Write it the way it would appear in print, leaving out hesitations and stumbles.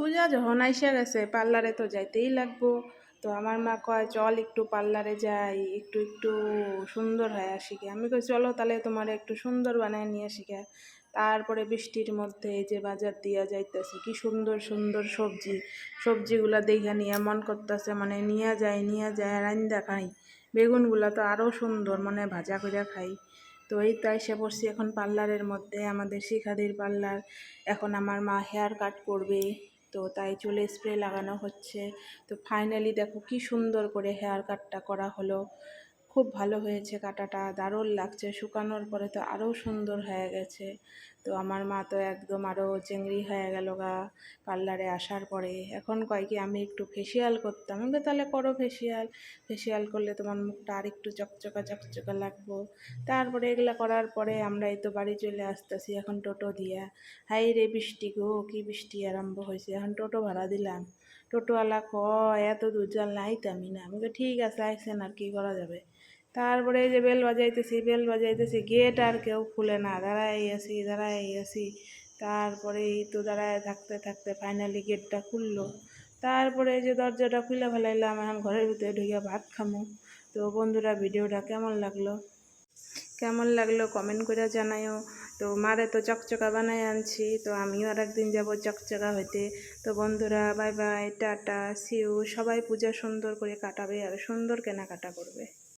পূজা যখন আইসা গেছে পার্লারে তো যাইতেই লাগবো। তো আমার মা কয় চল একটু পার্লারে যাই, একটু একটু সুন্দর হয়ে আসি গে। আমি কই চলো তাহলে তোমার একটু সুন্দর বানায় নিয়ে আসি গে। তারপরে বৃষ্টির মধ্যে এই যে বাজার দিয়া যাইতেছে, কি সুন্দর সুন্দর সবজিগুলা দেখে নিয়ে মন করতেছে মানে নিয়ে যায় রান্দা খাই। বেগুনগুলা তো আরও সুন্দর, মানে ভাজা করে খাই। তো এই তো এসে পড়ছি এখন পার্লারের মধ্যে, আমাদের শিখাদির পার্লার। এখন আমার মা হেয়ার কাট করবে, তো তাই চুলে স্প্রে লাগানো হচ্ছে। তো ফাইনালি দেখো কি সুন্দর করে হেয়ার কাটটা করা হলো। খুব ভালো হয়েছে, কাটাটা দারুণ লাগছে, শুকানোর পরে তো আরও সুন্দর হয়ে গেছে। তো আমার মা তো একদম আরও চেংড়ি হয়ে গেল গা পার্লারে আসার পরে। এখন কয় কি আমি একটু ফেসিয়াল করতাম। আমি বলি, তাহলে করো ফেসিয়াল, ফেসিয়াল করলে তোমার মুখটা আর একটু চকচকা চকচকা লাগবো। তারপরে এগুলা করার পরে আমরা এই তো বাড়ি চলে আসতেছি এখন টোটো দিয়া। হাই রে বৃষ্টি গো, কি বৃষ্টি আরম্ভ হয়েছে। এখন টোটো ভাড়া দিলাম, টোটোওয়ালা কয় এত দূর জাল নাইতামি না। আমি ঠিক আছে আইসেন, আর কি করা যাবে। তারপরে এই যে বেল বাজাইতেছি, গেট আর কেউ খুলে না, দাঁড়াই আছি। তারপরে এই তো দাঁড়ায় থাকতে থাকতে ফাইনালি গেটটা খুললো। তারপরে এই যে দরজাটা খুলে ফেলাইলাম, এখন ঘরের ভিতরে ঢুকে ভাত খামো। তো বন্ধুরা, ভিডিওটা কেমন লাগলো কমেন্ট করে জানাইও। তো মারে তো চকচকা বানাই আনছি, তো আমিও আর একদিন যাবো চকচকা হইতে। তো বন্ধুরা, বাই বাই, টাটা, সিউ। সবাই পূজা সুন্দর করে কাটাবে আর সুন্দর কেনাকাটা করবে।